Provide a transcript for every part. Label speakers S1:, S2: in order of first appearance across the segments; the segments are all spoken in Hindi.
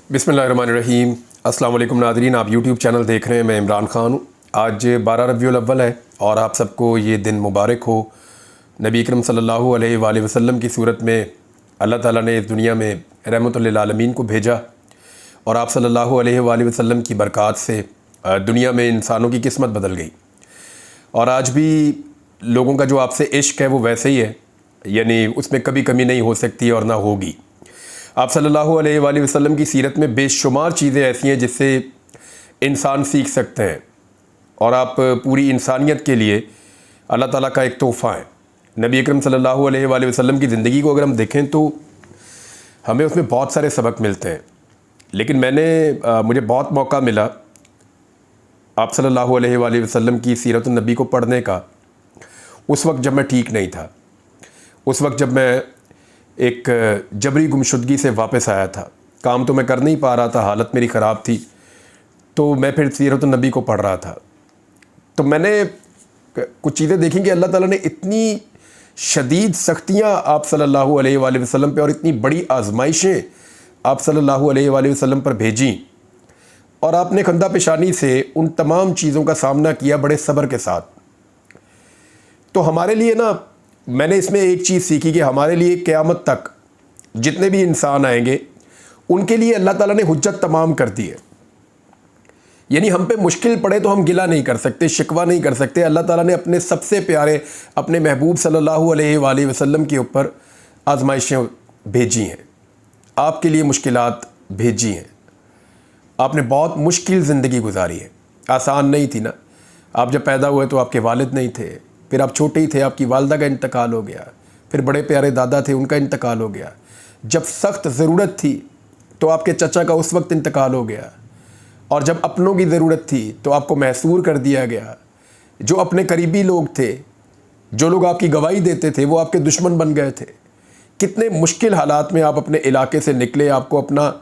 S1: बिस्मिल्लाहिर्रहमानिर्रहीम। अस्सलाम वालेकुम नाज़रीन, आप यूट्यूब चैनल देख रहे हैं। मैं इमरान ख़ान हूँ। आज 12 रबीउल अव्वल है और आप सबको ये दिन मुबारक हो। नबी अकरम सल्लल्लाहु अलैहि वसल्लम की सूरत में अल्लाह ताला ने इस दुनिया में रहमतुल लिल आलमीन को भेजा और आप सल्लल्लाहु अलैहि वसल्लम की बरक़ात से दुनिया में इंसानों की किस्मत बदल गई। और आज भी लोगों का जो आपसे इश्क है वो वैसे ही है, यानी उसमें कभी कमी नहीं हो सकती और ना होगी। आप सल्लल्लाहु अलैहि वसल्लम की सीरत में बेशुमार चीज़ें ऐसी हैं जिससे इंसान सीख सकते हैं और आप पूरी इंसानियत के लिए अल्लाह ताला का एक तोहफ़ा है। नबी अकरम सल्लल्लाहु अलैहि वसल्लम की ज़िंदगी को अगर हम देखें तो हमें उसमें बहुत सारे सबक मिलते हैं, लेकिन मुझे बहुत मौका मिला आप सल्लल्लाहु अलैहि वसल्लम की सीरत नबी को पढ़ने का उस वक्त जब मैं ठीक नहीं था, उस वक्त जब मैं एक जबरी गुमशुदगी से वापस आया था। काम तो मैं कर नहीं पा रहा था, हालत मेरी ख़राब थी, तो मैं फिर सीरत नबी को पढ़ रहा था। तो मैंने कुछ चीज़ें देखी कि अल्लाह ताला ने इतनी शदीद सख्तियाँ आप सल्लल्लाहु अलैहि वसल्लम पे और इतनी बड़ी आजमाइशें आप सल्लल्लाहु अलैहि वसल्लम पर भेजी और आपने कंधा पेशानी से उन तमाम चीज़ों का सामना किया बड़े सब्र के साथ। तो हमारे लिए ना, मैंने इसमें एक चीज़ सीखी कि हमारे लिए क़यामत तक जितने भी इंसान आएंगे उनके लिए अल्लाह ताला ने हुज्जत तमाम कर दी है। यानी हम पे मुश्किल पड़े तो हम गिला नहीं कर सकते, शिकवा नहीं कर सकते। अल्लाह ताला ने अपने सबसे प्यारे अपने महबूब सल्लल्लाहु अलैहि वसल्लम के ऊपर आजमाइशें भेजी हैं, आपके लिए मुश्किलात भेजी हैं। आपने बहुत मुश्किल ज़िंदगी गुजारी है, आसान नहीं थी ना। आप जब पैदा हुए तो आपके वालिद नहीं थे, फिर आप छोटे ही थे, आपकी वालदा का इंतकाल हो गया, फिर बड़े प्यारे दादा थे, उनका इंतकाल हो गया। जब सख्त ज़रूरत थी तो आपके चचा का उस वक्त इंतकाल हो गया, और जब अपनों की ज़रूरत थी तो आपको महसूर कर दिया गया। जो अपने करीबी लोग थे, जो लोग आपकी गवाही देते थे, वो आपके दुश्मन बन गए थे। कितने मुश्किल हालात में आप अपने इलाके से निकले, आपको अपना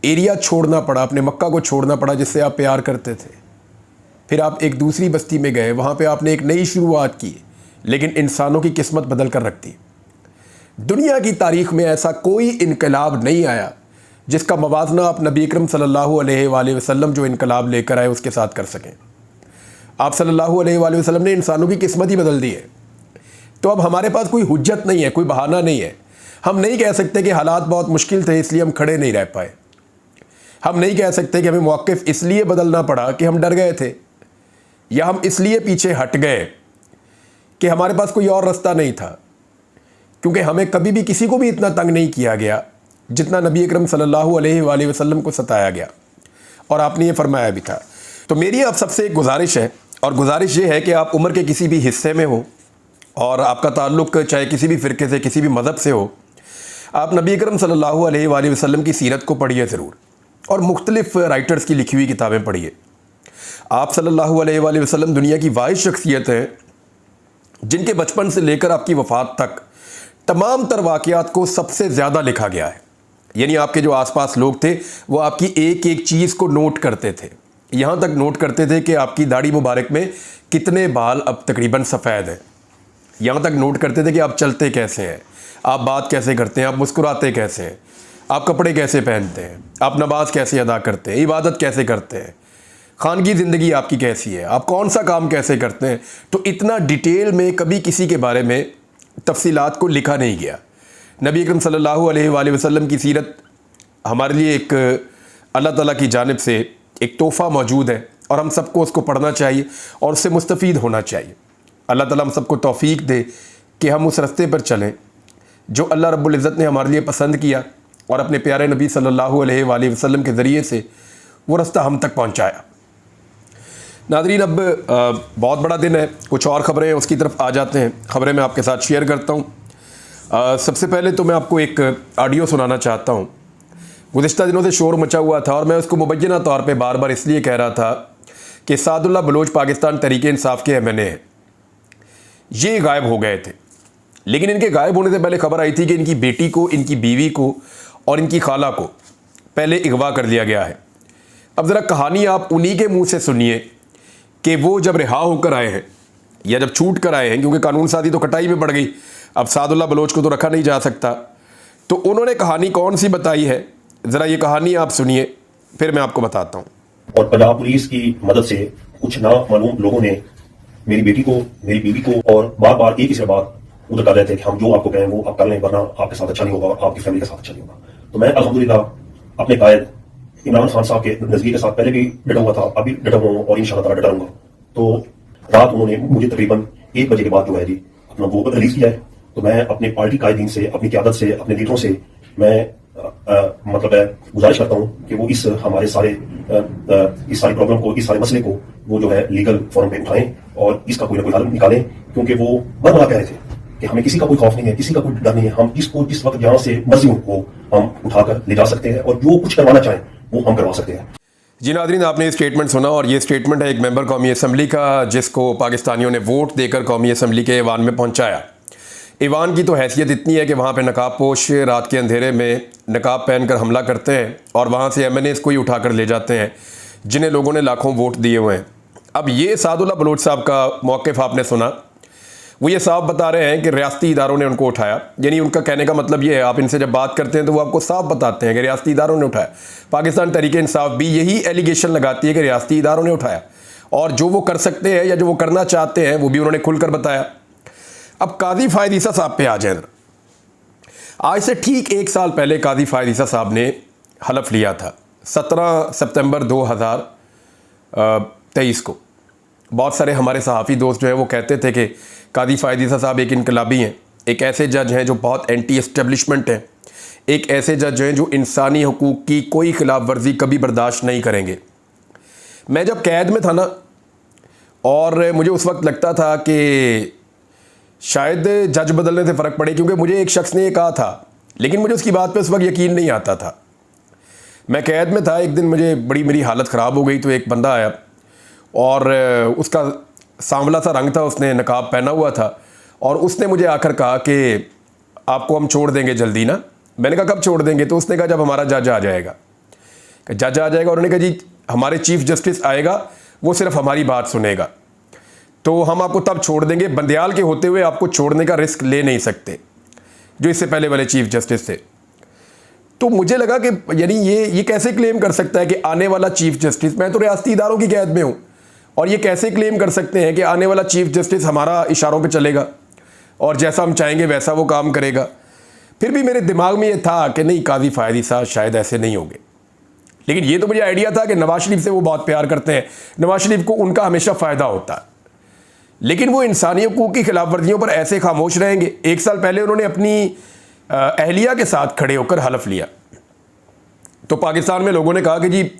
S1: एरिया छोड़ना पड़ा, अपने मक्का को छोड़ना पड़ा जिससे आप प्यार करते थे। फिर आप एक दूसरी बस्ती में गए, वहाँ पे आपने एक नई शुरुआत की, लेकिन इंसानों की किस्मत बदल कर रख दी। दुनिया की तारीख़ में ऐसा कोई इनकलाब नहीं आया जिसका मवाजना आप नबी अकरम सल्लल्लाहु अलैहि वसल्लम जो इनकलाब लेकर आए उसके साथ कर सकें। आप सल्लल्लाहु अलैहि वसल्लम ने इंसानों की किस्मत ही बदल दी है। तो अब हमारे पास कोई हुज्जत नहीं है, कोई बहाना नहीं है। हम नहीं कह सकते कि हालात बहुत मुश्किल थे इसलिए हम खड़े नहीं रह पाए। हम नहीं कह सकते कि हमें मौक़िफ़ इसलिए बदलना पड़ा कि हम डर गए थे, या हम इसलिए पीछे हट गए कि हमारे पास कोई और रास्ता नहीं था। क्योंकि हमें कभी भी किसी को भी इतना तंग नहीं किया गया जितना नबी अकरम सल्लल्लाहु अलैहि वसल्लम को सताया गया, और आपने ये फरमाया भी था। तो मेरी आप सबसे एक गुजारिश है, और गुजारिश ये है कि आप उम्र के किसी भी हिस्से में हो और आपका ताल्लुक़ चाहे किसी भी फ़िरके से, किसी भी मज़हब से हो, आप नबी अकरम सल्लल्लाहु अलैहि वसल्लम की सीरत को पढ़िए ज़रूर, और मुख्तलिफ़ राइटर्स की लिखी हुई किताबें पढ़िए। आप सल्लल्लाहु अलैहि वसल्लम दुनिया की वाहिद शख्सियत हैं जिनके बचपन से लेकर आपकी वफ़ात तक तमाम तर वाक़यात को सबसे ज़्यादा लिखा गया है। यानी आपके जो आसपास लोग थे वो आपकी एक एक चीज़ को नोट करते थे, यहाँ तक नोट करते थे कि आपकी दाढ़ी मुबारक में कितने बाल अब तकरीबन सफ़ेद हैं। यहाँ तक नोट करते थे कि आप चलते कैसे हैं, आप बात कैसे करते हैं, आप मुस्कुराते कैसे हैं, आप कपड़े कैसे पहनते हैं, आप नमाज कैसे अदा करते हैं, इबादत कैसे करते हैं, खानगी ज़िंदगी आपकी कैसी है, आप कौन सा काम कैसे करते हैं। तो इतना डिटेल में कभी किसी के बारे में तफसीलात को लिखा नहीं गया। नबी अकरम सल्लल्लाहु अलैहि वसल्लम की सीरत हमारे लिए एक अल्लाह ताला की जानिब से एक तोहफ़ा मौजूद है, और हम सबको उसको पढ़ना चाहिए और उससे मुस्तफ़ीद होना चाहिए। अल्लाह ताला हम सबको तौफ़ीक दे कि हम उस रास्ते पर चलें जो अल्लाह रब्बुल इज़्ज़त ने हमारे लिए पसंद किया और अपने प्यारे नबी सल्लल्लाहु अलैहि वसल्लम के ज़रिए से वो रास्ता हम तक पहुँचाया। नाज़रीन, अब बहुत बड़ा दिन है, कुछ और ख़बरें हैं उसकी तरफ आ जाते हैं। ख़बरें मैं आपके साथ शेयर करता हूँ। सबसे पहले तो मैं आपको एक ऑडियो सुनाना चाहता हूँ। गुज़िश्ता दिनों से शोर मचा हुआ था और मैं उसको मुबैना तौर पे बार बार इसलिए कह रहा था कि सादुल्लाह बलोच पाकिस्तान तहरीक इंसाफ के MNA हैं, ये गायब हो गए थे। लेकिन इनके गायब होने से पहले खबर आई थी कि इनकी बेटी को, इनकी बीवी को और इनकी खाला को पहले अगवा कर लिया गया है। अब ज़रा कहानी आप उन्हीं के मुँह से सुनिए कि वो जब रिहा होकर आए हैं या जब छूट कर आए हैं, क्योंकि कानून साजी तो कटाई में पड़ गई, अब सादुल्लाह बलोच को तो रखा नहीं जा सकता, तो उन्होंने कहानी कौन सी बताई है ज़रा ये कहानी आप सुनिए, फिर मैं आपको बताता हूँ।
S2: और पंजाब पुलिस की मदद से कुछ नामालूम लोगों ने मेरी बेटी को, मेरी बीवी को, और बार बार एक ही से बात उधर कर रहे थे कि हम जो आपको कहें वो आप कर लें, वरना आपके साथ अच्छा नहीं होगा, आपकी फैमिली के साथ अच्छा नहीं होगा। तो मैं अल्हम्दुलिल्लाह अपने कायद इमरान खान साहब के नजरिए के साथ पहले भी डटा हुआ था, अभी डटा हुआ हूँ और इंशाअल्लाह ताला डटा रहूंगा। तो रात उन्होंने मुझे तकरीबन 1 बजे के बाद जो है जी अपना वो रिलीज किया है। तो मैं अपने पार्टी कायदीन से, अपनी क़यादत से, अपने लीडरों से मैं मतलब है गुजारिश करता हूँ कि वो इस हमारे सारे इस सारी प्रॉब्लम को, इस सारे मसले को वो जो है लीगल फोरम पे उठाएं और इसका कोई ना कोई हल निकालें। क्योंकि वो बार कह रहे थे कि हमें किसी का कोई खौफ नहीं है, किसी का कोई डर नहीं है, हम जिसको जिस वक्त जहां से मर्जी हो हम उठाकर ले जा सकते हैं और जो कुछ करवाना चाहें वो हम करवा सकते हैं।
S1: जी नाज़रीन, आपने ये स्टेटमेंट सुना और ये स्टेटमेंट है एक मेंबर कौमी असम्बली का, जिसको पाकिस्तानियों ने वोट देकर कौमी असम्बली के ऐवान में पहुंचाया। ऐवान की तो हैसियत इतनी है कि वहाँ पे नकाब पोश रात के अंधेरे में नकाब पहनकर हमला करते हैं और वहाँ से MNAs को ही उठाकर ले जाते हैं जिन्हें लोगों ने लाखों वोट दिए हुए हैं। अब ये सादुल्लाह बलोच साहब का मौक़िफ़ आपने सुना। वो ये साफ बता रहे हैं कि रियासती इदारों ने उनको उठाया, यानी उनका कहने का मतलब ये है, आप इनसे जब बात करते हैं तो वो आपको साफ बताते हैं कि रियासती इदारों ने उठाया। पाकिस्तान तहरीक इंसाफ भी यही एलिगेशन लगाती है कि रियासती इदारों ने उठाया, और जो वो कर सकते हैं या जो वो करना चाहते हैं वो भी उन्होंने खुलकर बताया। अब काजी फ़ायद ईसा साहब पे आ जाए। आज से ठीक 1 साल पहले काजी फ़ायद ईसा साहब ने हलफ लिया था 17 सितंबर 2023 को। बहुत सारे हमारे सहाफ़ी दोस्त जो हैं वो कहते थे कि काजी फ़ायद ईसा साहब एक इनकलाबी हैं, एक ऐसे जज हैं जो बहुत एंटी एस्टेब्लिशमेंट हैं, एक ऐसे जज हैं जो इंसानी हुकूक की कोई खिलाफ वर्जी कभी बर्दाश्त नहीं करेंगे। मैं जब कैद में था ना, और मुझे उस वक्त लगता था कि शायद जज बदलने से फ़र्क पड़े, क्योंकि मुझे एक शख्स ने ये कहा था, लेकिन मुझे उसकी बात पे उस वक्त यकीन नहीं आता था। मैं कैद में था, एक दिन मुझे मेरी हालत ख़राब हो गई तो एक बंदा आया और उसका सांवला सा रंग था, उसने नकाब पहना हुआ था, और उसने मुझे आकर कहा कि आपको हम छोड़ देंगे जल्दी ना। मैंने कहा कब छोड़ देंगे? तो उसने कहा जब हमारा जज आ जाएगा। जज आ जाएगा? उन्होंने कहा जी हमारे चीफ जस्टिस आएगा, वो सिर्फ हमारी बात सुनेगा, तो हम आपको तब छोड़ देंगे। बंदियाल के होते हुए आपको छोड़ने का रिस्क ले नहीं सकते, जो इससे पहले वाले चीफ जस्टिस थे। तो मुझे लगा कि यानी ये कैसे क्लेम कर सकता है कि आने वाला चीफ जस्टिस, मैं तो रियासती इदारों की कैद में हूँ, और ये कैसे क्लेम कर सकते हैं कि आने वाला चीफ जस्टिस हमारा इशारों पे चलेगा और जैसा हम चाहेंगे वैसा वो काम करेगा। फिर भी मेरे दिमाग में ये था कि नहीं, काजी फ़ायद ईसा शायद ऐसे नहीं होंगे। लेकिन ये तो मुझे आइडिया था कि नवाज शरीफ से वो बहुत प्यार करते हैं, नवाज शरीफ को उनका हमेशा फ़ायदा होता है, लेकिन वो इंसानी हुकूक की खिलाफ वर्जियों पर ऐसे खामोश रहेंगे। 1 साल पहले उन्होंने अपनी अहलिया के साथ खड़े होकर हलफ लिया, तो पाकिस्तान में लोगों ने कहा कि जी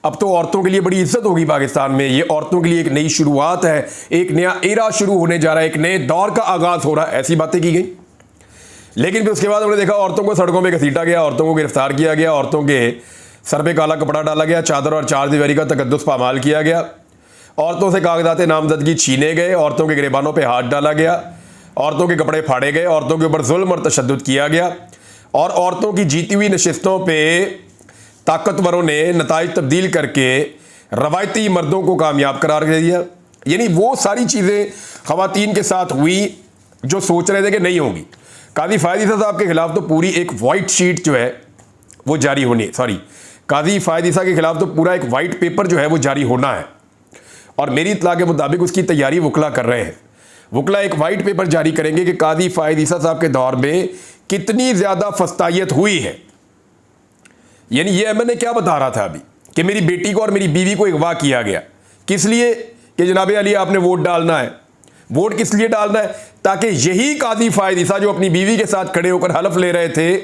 S1: अब तो औरतों के लिए बड़ी इज्जत होगी पाकिस्तान में, ये औरतों के लिए एक नई शुरुआत है, एक नया एरा शुरू होने जा रहा है, एक नए दौर का आगाज़ हो रहा है, ऐसी बातें की गई। लेकिन फिर उसके बाद उन्होंने देखा औरतों को सड़कों पे घसीटा गया, औरतों को गिरफ्तार किया गया, औरतों के सर पे काला कपड़ा डाला गया, चादर और चार दीवारी का तकद्दुस पामाल किया गया, औरतों से कागजात नामजदगी छीने गए, औरतों के गिरबानों पर हाथ डाला गया, औरतों के कपड़े फाड़े गए, औरतों के ऊपर जुल्म और तशद्दुद किया गया, और औरतों की जीती हुई नशिस्तों पर ताकतवरों ने नताइज तब्दील करके रवायती मर्दों को कामयाब करार दे दिया। यानी वो सारी चीज़ें ख़वातीन के साथ हुई जो सोच रहे थे कि नहीं होंगी। काजी फ़ायद ईसा साहब के ख़िलाफ़ तो पूरी एक वाइट शीट जो है वो जारी होनी, काजी फ़ायद ईसा के ख़िलाफ़ तो पूरा एक वाइट पेपर जो है वो जारी होना है, और मेरी इत्तला के मुताबिक उसकी तैयारी वकला कर रहे हैं। वकला एक वाइट पेपर जारी करेंगे कि काजी फ़ायद ईसा साहब के दौर में कितनी ज़्यादा फस्तायत हुई है। यानी ये MNA क्या बता रहा था अभी कि मेरी बेटी को और मेरी बीवी को अगवा किया गया, किस लिए? कि जनाब अली आपने वोट डालना है। वोट किस लिए डालना है? ताकि यही काजी फ़ायद ईसा जो अपनी बीवी के साथ खड़े होकर हलफ ले रहे थे,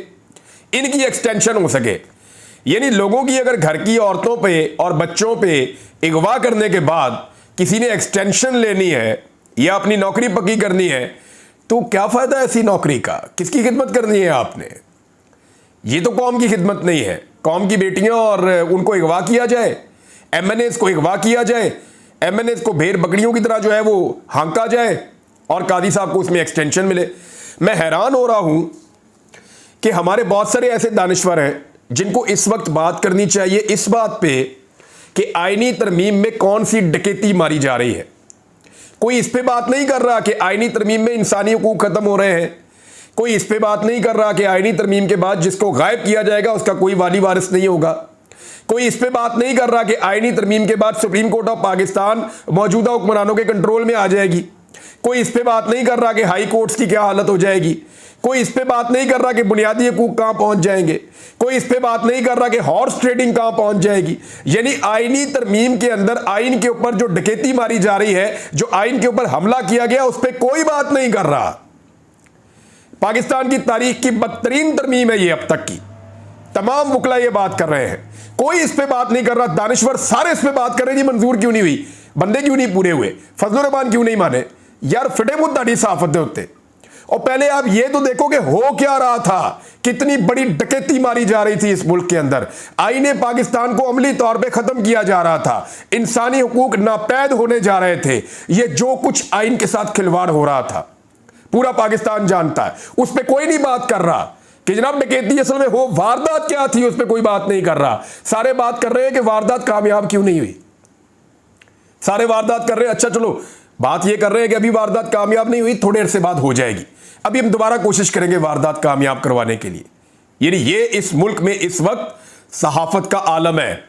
S1: इनकी एक्सटेंशन हो सके। यानी लोगों की अगर घर की औरतों पे और बच्चों पे अगवा करने के बाद किसी ने एक्सटेंशन लेनी है या अपनी नौकरी पक्की करनी है, तो क्या फ़ायदा ऐसी नौकरी का? किसकी खिदमत करनी है आपने? ये तो कौम की खिदमत नहीं है। कौम की बेटियां और उनको अगवा किया जाए, MNAs को अगवा किया जाए, MNAs को भेड़ बकरियों की तरह जो है वो हाँका जाए, और काजी साहब को उसमें एक्सटेंशन मिले। मैं हैरान हो रहा हूं कि हमारे बहुत सारे ऐसे दानिश्वर हैं जिनको इस वक्त बात करनी चाहिए इस बात पे कि आईनी तरमीम में कौन सी डकैती मारी जा रही है। कोई इस पे बात नहीं कर रहा कि आईनी तरमीम में इंसानी हुकूक ख़त्म हो रहे हैं। कोई इस पे बात नहीं कर रहा कि आईनी तरमीम के बाद जिसको गायब किया जाएगा उसका कोई वाली वारिस नहीं होगा। कोई इस पे बात नहीं कर रहा कि आईनी तरमीम के बाद सुप्रीम कोर्ट ऑफ पाकिस्तान मौजूदा हुक्मरानों के कंट्रोल में आ जाएगी। कोई इस पे बात नहीं कर रहा कि हाई कोर्ट्स की क्या हालत हो जाएगी। कोई इस पे बात नहीं कर रहा कि बुनियादी हकूक कहां पहुंच जाएंगे। कोई इस पे बात नहीं कर रहा कि हॉर्स ट्रेडिंग कहां पहुंच जाएगी। यानी आईनी तरमीम के अंदर आइन के ऊपर जो डकैती मारी जा रही है, जो आइन के ऊपर हमला किया गया, उस पर कोई बात नहीं कर रहा। पाकिस्तान की तारीख की बदतरीन तरमीम है ये अब तक की। तमाम वकला ये बात कर रहे हैं, कोई इस पे बात नहीं कर रहा। दानिश्वर सारे इस पे बात कर रहे हैं जी मंजूर क्यों नहीं हुई, बंदे क्यों नहीं पूरे हुए, फजलुर रहमान क्यों नहीं माने। यार फिटे मुद्दा ताड़ी साफत दे उत्ते। और पहले आप ये तो देखो कि हो क्या रहा था, कितनी बड़ी डकैती मारी जा रही थी इस मुल्क के अंदर। आईने पाकिस्तान को अमली तौर पे खत्म किया जा रहा था, इंसानी हुकूक नापैद होने जा रहे थे। ये जो कुछ आइन के साथ खिलवाड़ हो रहा था पूरा पाकिस्तान जानता है, उस पर कोई नहीं बात कर रहा कि जनाब डकैती असल में हो, वारदात क्या थी उस पर कोई बात नहीं कर रहा। सारे बात कर रहे हैं कि वारदात कामयाब क्यों नहीं हुई। सारे वारदात कर रहे हैं, अच्छा चलो बात ये कर रहे हैं कि अभी वारदात कामयाब नहीं हुई, थोड़ी देर से बाद हो जाएगी। अभी हम दोबारा कोशिश करेंगे वारदात कामयाब करवाने के लिए। यानी ये इस मुल्क में इस वक्त सहाफत का आलम है।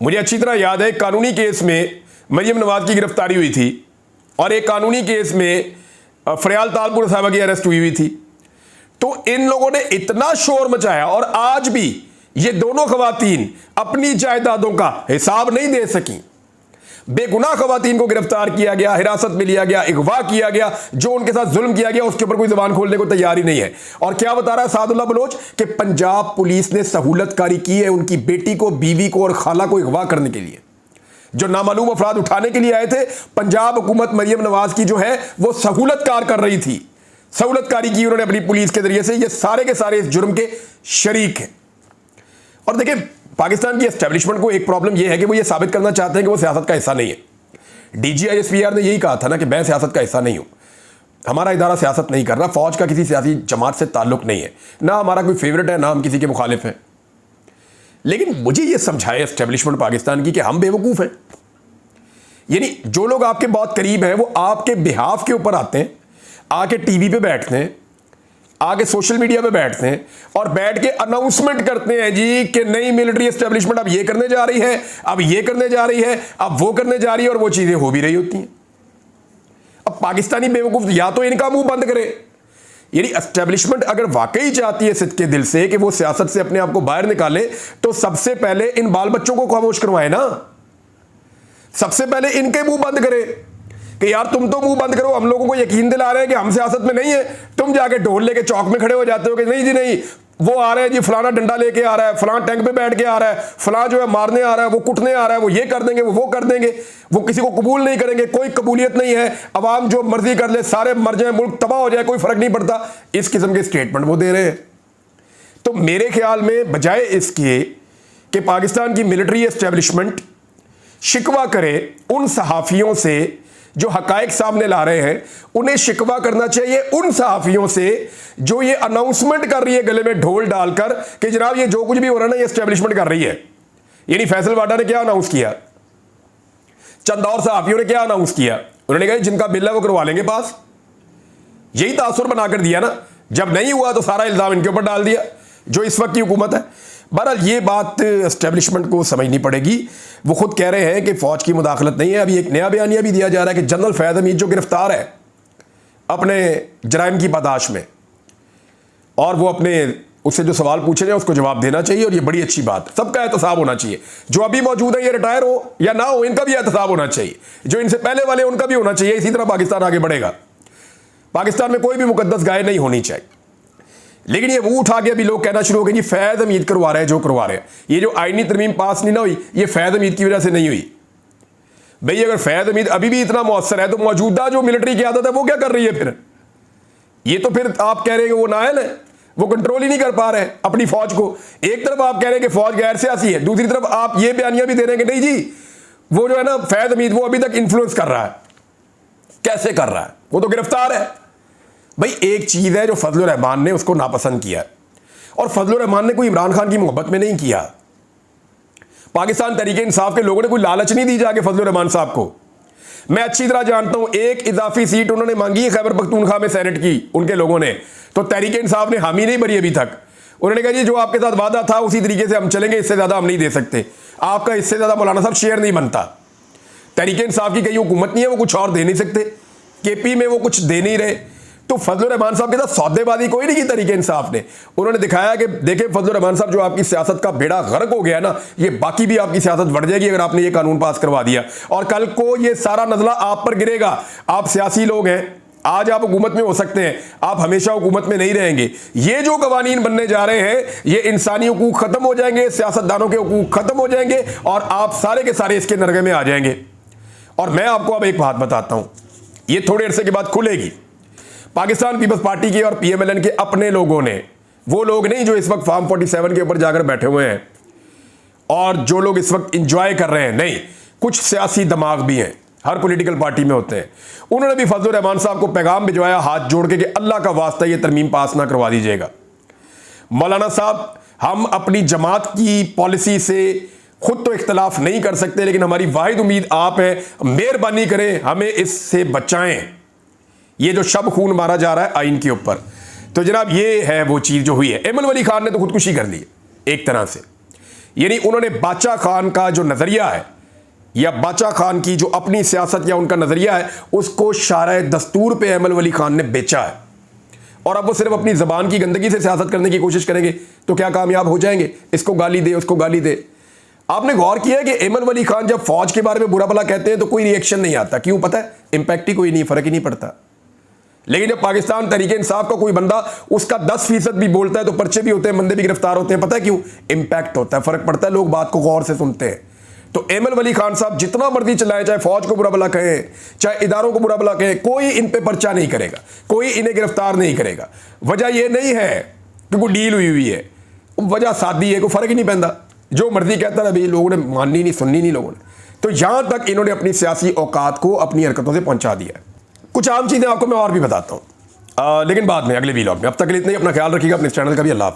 S1: मुझे अच्छी तरह याद है कानूनी केस में मरियम नवाज की गिरफ्तारी हुई थी और एक कानूनी केस में फरियाल तालपुर साहबा की अरेस्ट हुई थी। तो इन लोगों ने इतना शोर मचाया और आज भी ये दोनों खवातीन अपनी जायदादों का हिसाब नहीं दे सकी। बेगुनाह खवातीन को गिरफ्तार किया गया, हिरासत में लिया गया, अगवा किया गया, जो उनके साथ जुल्म किया गया उसके ऊपर कोई जुबान खोलने को तैयार ही नहीं है। और क्या बता रहा है सादुल्लाह बलोच कि पंजाब पुलिस ने सहूलतकारी की है उनकी बेटी को, बीवी को और खाला को अगवा करने के लिए। जो नामालूम अफराद उठाने के लिए आए थे, पंजाब हुकूमत मरियम नवाज की जो है वो सहूलतकार कर रही थी, सहूलतकारी की उन्होंने अपनी पुलिस के जरिए से। ये सारे के सारे इस जुर्म के शरीक हैं। और देखिए पाकिस्तान की एस्टेब्लिशमेंट को एक प्रॉब्लम यह है कि वो ये साबित करना चाहते हैं कि वो सियासत का हिस्सा नहीं है। DGISPR ने यही कहा था ना कि मैं सियासत का हिस्सा नहीं हूं, हमारा इदारा सियासत नहीं कर रहा, फौज का किसी सियासी जमात से ताल्लुक नहीं है, ना हमारा कोई फेवरेट है ना हम किसी के मुखालिफ हैं। लेकिन मुझे ये समझाए एस्टेब्लिशमेंट पाकिस्तान की कि हम बेवकूफ़ हैं। यानी जो लोग आपके बहुत करीब हैं वो आपके बिहाफ के ऊपर आते हैं, आके टीवी पे बैठते हैं, आगे सोशल मीडिया पे बैठते हैं और बैठ के अनाउंसमेंट करते हैं जी कि नई मिलिट्री एस्टेब्लिशमेंट अब ये करने जा रही है, अब ये करने जा रही है, अब वो करने जा रही है, और वो चीजें हो भी रही होती हैं। अब पाकिस्तानी बेवकूफ या तो इनका मुंह बंद करे, यानी एस्टेब्लिशमेंट अगर वाकई चाहती है सिद्ध के दिल से कि वो सियासत से अपने आप को बाहर निकाले, तो सबसे पहले इन बाल बच्चों को खामोश करवाए ना, सबसे पहले इनके मुंह बंद करे कि यार तुम तो मुंह बंद करो, हम लोगों को यकीन दिला रहे हैं कि हम सियासत में नहीं है। तुम जाके ढोल लेके चौक में खड़े हो जाते हो कि नहीं जी नहीं, वो आ रहे हैं जी, फलाना डंडा लेके आ रहा है, फलाना टैंक पे बैठ के आ रहा है, फलाना जो है मारने आ रहा है, वो कुटने आ रहा है, वो ये कर देंगे, वो कर देंगे, वो किसी को कबूल नहीं करेंगे, कोई कबूलियत नहीं है, अवाम जो मर्जी कर ले, सारे मर जाए, मुल्क तबाह हो जाए, कोई फर्क नहीं पड़ता। इस किस्म के स्टेटमेंट वो दे रहे हैं। तो मेरे ख्याल में बजाय इसके कि पाकिस्तान की मिलिट्री एस्टेब्लिशमेंट शिकवा करे उन सहाफ़ियों से जो हकायक सामने ला रहे हैं, उन्हें शिकवा करना चाहिए उन सहाफ़ियों से जो ये अनाउंसमेंट कर रही है गले में ढोल डालकर कि जनाब ये जो कुछ भी हो रहा है ना ये एस्टेब्लिशमेंट कर रही है। यानी फैसल वाडा ने क्या अनाउंस किया, चंद और सहाफ़ियों ने क्या अनाउंस किया, उन्होंने कहा जिनका बिल है वो करवा लेंगे पास। यही तासुर बनाकर दिया ना, जब नहीं हुआ तो सारा इल्ज़ाम इनके ऊपर डाल दिया जो इस वक्त की हुकूमत है। बहरहाल ये बात एस्टेब्लिशमेंट को समझनी पड़ेगी। वो खुद कह रहे हैं कि फ़ौज की मुदाखलत नहीं है। अभी एक नया बयानिया भी दिया जा रहा है कि जनरल फैज़ हमीद जो गिरफ्तार है अपने जराइम की पादाश में, और वो अपने उससे जो सवाल पूछे जाए उसको जवाब देना चाहिए, और ये बड़ी अच्छी बात, सबका एहतसाब होना चाहिए। जो अभी मौजूद है ये रिटायर हो या ना हो, इनका भी एहतसाब होना चाहिए, जो इनसे पहले वाले उनका भी होना चाहिए। इसी तरह पाकिस्तान आगे बढ़ेगा। पाकिस्तान में कोई भी मुकद्दस गाय नहीं होनी चाहिए। लेकिन ये मुंह उठा के अभी लोग कहना शुरू हो गए जी फैज़ हमीद करवा रहे हैं जो करवा रहे हैं। ये जो आईनी तरमीम पास नहीं ना हुई, ये फैज़ हमीद की वजह से नहीं हुई। भाई अगर फैज़ हमीद अभी भी इतना मौसर है तो मौजूदा जो मिलिट्री की आदत है वो क्या कर रही है फिर? ये तो फिर आप कह रहे हैं कि वो नाअहल है, वो कंट्रोल ही नहीं कर पा रहे अपनी फौज को। एक तरफ आप कह रहे हैं कि फौज गैर सियासी है, दूसरी तरफ आप ये बयानियां भी दे रहे हैं कि नहीं जी वो जो है ना फैज़ हमीद वो अभी तक इन्फ्लुएंस कर रहा है। कैसे कर रहा है? वो तो गिरफ्तार है। भाई एक चीज़ है जो फजलुर रहमान ने उसको नापसंद किया, और फजलुर रहमान ने कोई इमरान खान की मोहब्बत में नहीं किया। पाकिस्तान तहरीक इंसाफ के लोगों ने कोई लालच नहीं दी जाके फजलुर रहमान साहब को मैं अच्छी तरह जानता हूं, एक इजाफी सीट उन्होंने मांगी है खैबर पख्तूनख्वा में सेनेट की उनके लोगों ने, तो तहरीक इंसाफ ने हामी नहीं भरी अभी तक। उन्होंने कहा जी जो आपके साथ वादा था उसी तरीके से हम चलेंगे, इससे ज्यादा हम नहीं दे सकते, आपका इससे ज्यादा मौलाना साहब शेयर नहीं बनता। तहरीक इंसाफ की कहीं हुकूमत नहीं है, वो कुछ और दे नहीं सकते, केपी में वो कुछ दे नहीं रहे, तो फजलुर रहमान साहब के साथ सौदेबाजी कोई नहीं की तहरीक इंसाफ ने। उन्होंने दिखाया कि देखें फजलुर रहमान साहब, जो आपकी सियासत का बेड़ा गर्क हो गया ना, ये बाकी भी आपकी सियासत बढ़ जाएगी अगर आपने ये कानून पास करवा दिया, और कल को ये सारा नजला आप पर गिरेगा। आप सियासी लोग हैं, आज आप हुकूमत में हो सकते हैं, आप हमेशा हुकूमत में नहीं रहेंगे। ये जो कवानीन बनने जा रहे हैं, ये इंसानी हुकूक खत्म हो जाएंगे, सियासतदानों के हुकूक खत्म हो जाएंगे, और आप सारे के सारे इसके नरगे में आ जाएंगे। और मैं आपको अब एक बात बताता हूं, ये थोड़े अरसे के बाद खुलेगी। पाकिस्तान पीपल्स पार्टी के और PMLN के अपने लोगों ने, वो लोग नहीं जो इस वक्त फार्म 47 के ऊपर जाकर बैठे हुए हैं और जो लोग इस वक्त इंजॉय कर रहे हैं, नहीं, कुछ सियासी दिमाग भी हैं, हर पॉलिटिकल पार्टी में होते हैं। उन्होंने भी फजलुर रहमान साहब को पैगाम भिजवाया हाथ जोड़ के कि अल्लाह का वास्ता ये तरमीम पास ना करवा दीजिएगा। मौलाना साहब, हम अपनी जमात की पॉलिसी से खुद तो इख्तलाफ नहीं कर सकते, लेकिन हमारी वाहिद उम्मीद आप है, मेहरबानी करें हमें इससे बचाएं, ये जो शब खून मारा जा रहा है आइन के ऊपर। तो जनाब ये है वो चीज़ जो हुई है। एमन वली खान ने तो खुदकुशी कर ली है एक तरह से, यानी उन्होंने बादशाह खान का जो नज़रिया है, या बादशाह खान की जो अपनी सियासत या उनका नज़रिया है, उसको शारा दस्तूर पे एमन वली खान ने बेचा है। और अब वो सिर्फ अपनी ज़बान की गंदगी से सियासत करने की कोशिश करेंगे तो क्या कामयाब हो जाएंगे? इसको गाली दे, उसको गाली दे। आपने गौर किया है कि एमन वली खान जब फौज के बारे में बुरा भला कहते हैं तो कोई रिएक्शन नहीं आता, क्यों पता है? इंपैक्ट ही कोई नहीं, फर्क ही नहीं पड़ता। लेकिन जब पाकिस्तान तहरीक इंसाफ का कोई बंदा उसका 10% भी बोलता है तो पर्चे भी होते हैं, बंदे भी गिरफ्तार होते हैं, पता है क्यों? इंपैक्ट होता है, फर्क पड़ता है, लोग बात को गौर से सुनते हैं। तो एमन वली खान साहब जितना मर्जी चलाएं, चाहे फौज को बुरा भला कहें, चाहे इदारों को बुरा भला कहें, कोई इन पे पर्चा नहीं करेगा, कोई इन्हें गिरफ्तार नहीं करेगा। वजह यह नहीं है कि कोई डील हुई है, वजह सादी है, कोई फर्क ही नहीं पैदा, जो मर्जी कहता है। अभी लोगों ने माननी नहीं, सुननी नहीं लोगों ने। तो यहां तक इन्होंने अपनी सियासी औकात को अपनी हरकतों से पहुंचा दिया है। कुछ आम चीज़ें आपको मैं और भी बताता हूँ, लेकिन बाद में अगले वीलॉग में। अब तक के लिए इतना ही, अपना ख्याल रखिएगा, अपने चैनल का भी। अल्लाह हाफ़िज़।